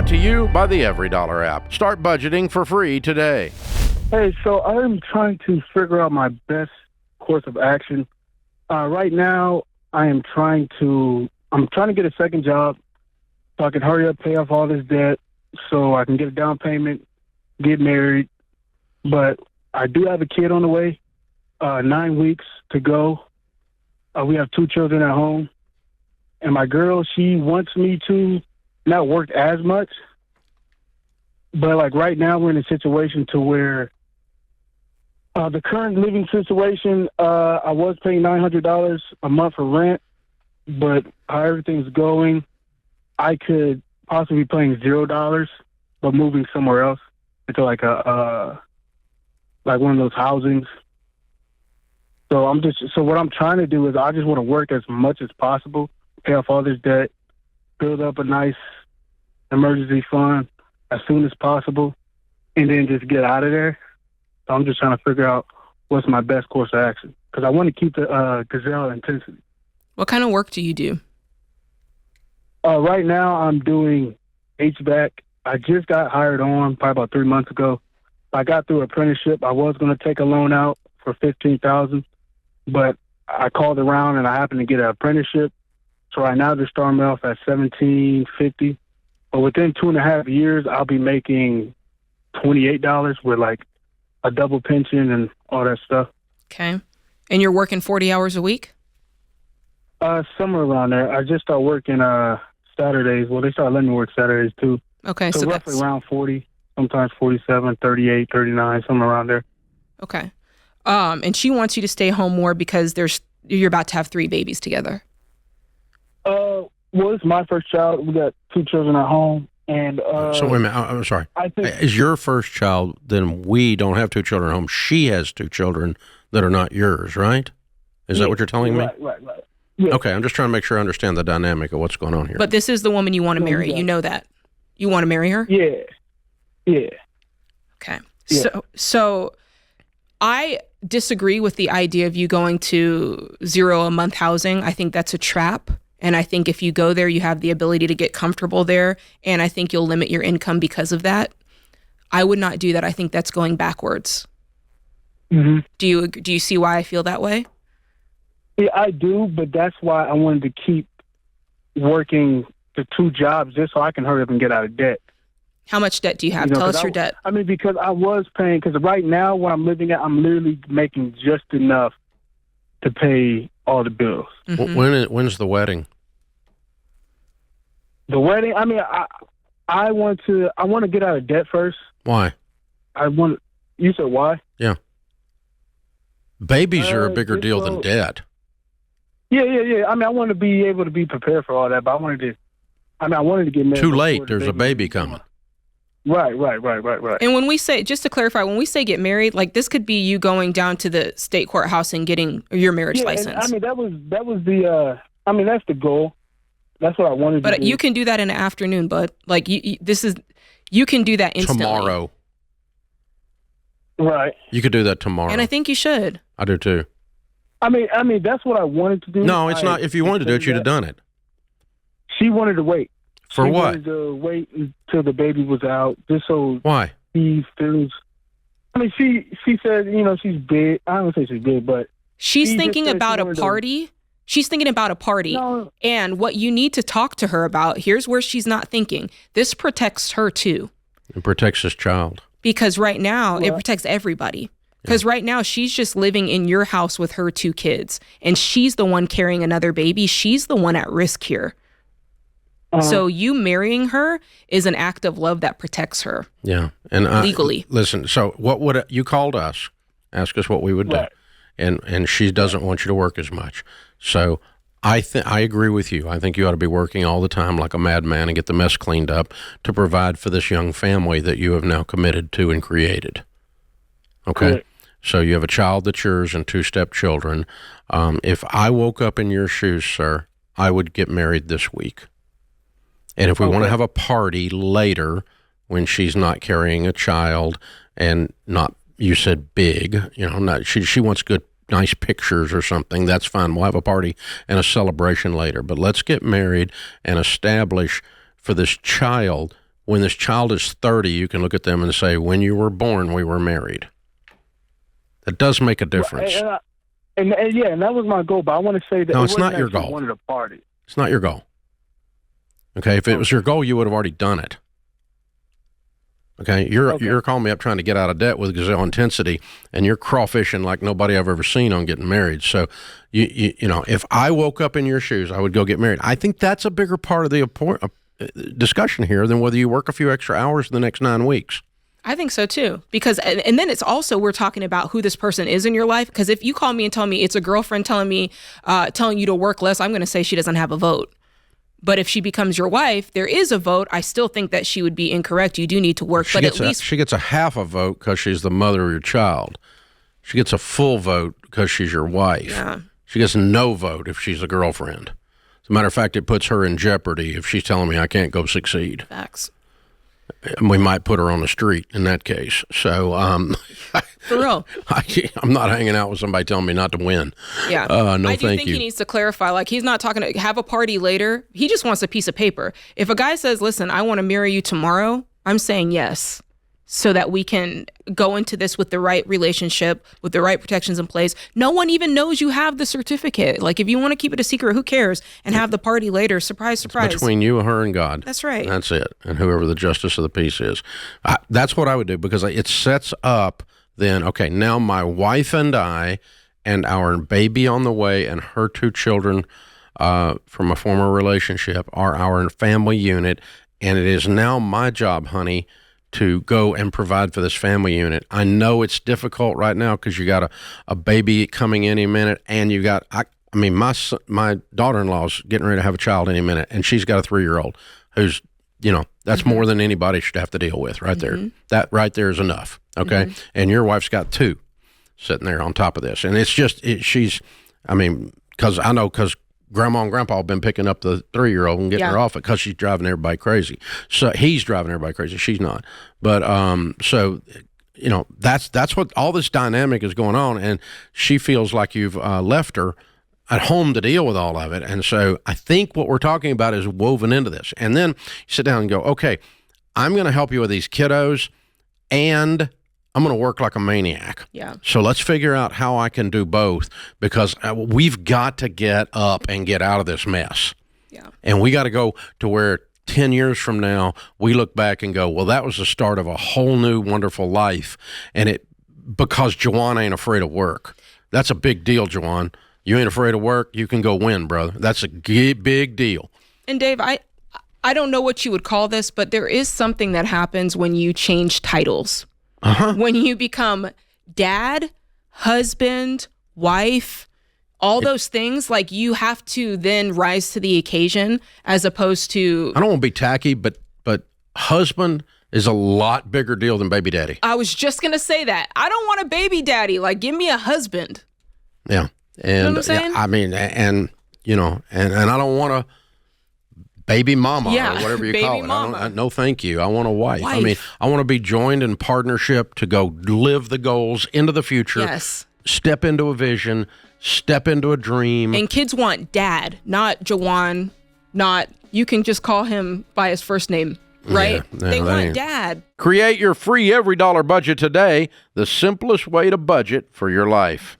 Brought to you by the Every Dollar app. Start budgeting for free today. Hey, so I'm trying to figure out my best course of action. Right now, I'm trying to get a second job so I can hurry up, pay off all this debt, so I can get a down payment, get married. But I do have a kid on the way, 9 weeks to go. We have 2 children at home. And my girl, she wants me to not work as much. But like right now, we're in a situation to where the current living situation, I was paying $900 a month for rent, but how everything's going, I could possibly be paying $0, but moving somewhere else into like like one of those housings. So what I'm trying to do is I just want to work as much as possible, pay off all this debt, build up a nice emergency fund as soon as possible, and then just get out of there. So I'm just trying to figure out what's my best course of action because I want to keep the gazelle intensity. What kind of work do you do? Right now I'm doing HVAC. I just got hired on probably about 3 months ago. I got through apprenticeship. I was going to take a loan out for $15,000, but I called around and I happened to get an apprenticeship. So right now they're starting me off at $17.50. But within 2.5 years, I'll be making $28 with like a double pension and all that stuff. Okay. And you're working 40 hours a week? Somewhere around there. I just started working Saturdays. Well, they started letting me work Saturdays too. Okay. So roughly around 40, sometimes 47, 38, 39, somewhere around there. Okay. And she wants you to stay home more because you're about to have 3 babies together. Well, it's my first child. We got 2 children at home. And so wait a minute. I'm sorry. I think, is your first child, then we don't have 2 children at home. She has 2 children that are not yours, right? Is that what you're telling me? Right. Yeah. Okay, I'm just trying to make sure I understand the dynamic of what's going on here. But this is the woman you want to marry. Yeah. You know that. You want to marry her? Yeah. Okay. Yeah. So I disagree with the idea of you going to $0 a month housing. I think that's a trap. And I think if you go there, you have the ability to get comfortable there. And I think you'll limit your income because of that. I would not do that. I think that's going backwards. Mm-hmm. Do you see why I feel that way? Yeah, I do, but that's why I wanted to keep working the 2 jobs just so I can hurry up and get out of debt. How much debt do you have? Tell us your debt. I mean, because I was paying, because right now where I'm living at, I'm literally making just enough to pay all the bills. Mm-hmm. When's the wedding? The wedding, I mean, I want to get out of debt first. Why? You said why? Yeah. Babies are a bigger deal than debt. Yeah. I mean, I want to be able to be prepared for all that, but I wanted to get married. Too late. There's a baby coming. Right. And when we say, just to clarify, when we say get married, like this could be you going down to the state courthouse and getting your marriage license. And, I mean, that was the, that's the goal. That's what I wanted to do. But you can do that in the afternoon, bud. Like you can do that instantly. Tomorrow. Right. You could do that tomorrow. And I think you should. I do too. I mean, that's what I wanted to do. No, it's not. If you wanted to do it, you'd have done it. She wanted to wait. For she what? Wanted to wait until the baby was out, just so. Why? He feels. I mean, she said, she's big. I don't say she's big, but she's thinking about a party. She's thinking about a party. No. And what you need to talk to her about, here's where she's not thinking. This protects her too. It protects his child. Because right now, it protects everybody. Because right now, she's just living in your house with her 2 kids. And she's the one carrying another baby. She's the one at risk here. So you marrying her is an act of love that protects her. Yeah. And legally. Listen, so what would you called us, ask us what we would do. And she doesn't want you to work as much. So I agree with you. I think you ought to be working all the time like a madman and get the mess cleaned up to provide for this young family that you have now committed to and created. Okay? Right. So you have a child that's yours and 2 stepchildren. If I woke up in your shoes, sir, I would get married this week. And if we want to have a party later when she's not carrying a child and not, you said big, not, she wants good, nice pictures or something, that's fine. We'll have a party and a celebration later. But let's get married and establish for this child when this child is 30, you can look at them and say, when you were born, we were married. That does make a difference. And that was my goal. But I want to say that no, it's not your goal. Wanted a party. It's not your goal. Okay, if it was your goal, you would have already done it. Okay, you're calling me up trying to get out of debt with gazelle intensity, and you're crawfishing like nobody I've ever seen on getting married. So, you know, if I woke up in your shoes, I would go get married. I think that's a bigger part of the discussion here than whether you work a few extra hours in the next 9 weeks. I think so too, because and then it's also we're talking about who this person is in your life. Because if you call me and tell me it's a girlfriend telling you to work less, I'm going to say she doesn't have a vote. But if she becomes your wife, there is a vote. I still think that she would be incorrect. You do need to work, but at least she gets a half a vote because she's the mother of your child. She gets a full vote because she's your wife. Yeah. She gets no vote if she's a girlfriend. As a matter of fact, it puts her in jeopardy if she's telling me I can't go succeed. Facts. We might put her on the street in that case. So, for real, I'm not hanging out with somebody telling me not to win. Yeah, no, I do thank think you. He needs to clarify. Like, he's not talking to have a party later. He just wants a piece of paper. If a guy says, "Listen, I want to marry you tomorrow," I'm saying yes, so that we can go into this with the right relationship, with the right protections in place. No one even knows you have the certificate. Like, if you want to keep it a secret, who cares? And have the party later. Surprise, surprise. It's between you, her, and God. That's right. That's it. And whoever the justice of the peace is. That's what I would do, because it sets up then, okay, now my wife and I and our baby on the way and her 2 children from a former relationship are our family unit. And it is now my job, honey, to go and provide for this family unit. I know it's difficult right now because you got a baby coming any minute, and you got, my daughter-in-law's getting ready to have a child any minute, and she's got a 3-year-old who's, you know, that's more than anybody should have to deal with right there. That right there is enough, okay? And your wife's got 2 sitting there on top of this. And it's just, because Grandma and Grandpa have been picking up the 3-year-old and getting her off it because she's driving everybody crazy. So he's driving everybody crazy. She's not. But so, you know, that's what all this dynamic is going on. And she feels like you've left her at home to deal with all of it. And so I think what we're talking about is woven into this. And then you sit down and go, okay, I'm going to help you with these kiddos, and I'm going to work like a maniac. Yeah. So let's figure out how I can do both, because we've got to get up and get out of this mess. Yeah. And we got to go to where 10 years from now, we look back and go, well, that was the start of a whole new wonderful life. And because Jawan ain't afraid of work. That's a big deal, Jawan. You ain't afraid of work, you can go win, brother. That's a big deal. And Dave, I don't know what you would call this, but there is something that happens when you change titles. When you become dad, husband, wife, all those things, like, you have to then rise to the occasion, as opposed to... I don't want to be tacky, but husband is a lot bigger deal than baby daddy. I was just going to say that. I don't want a baby daddy. Like, give me a husband. Yeah. And you know what I'm saying? I mean, and you know, and I don't want a baby mama or whatever you call it. Mama. No, thank you. I want a wife. I mean, I want to be joined in partnership to go live the goals into the future. Yes. Step into a vision, step into a dream. And kids want dad, not Jawan, not, you can just call him by his first name, right? Yeah, they want dad. Create your free every dollar budget today, the simplest way to budget for your life.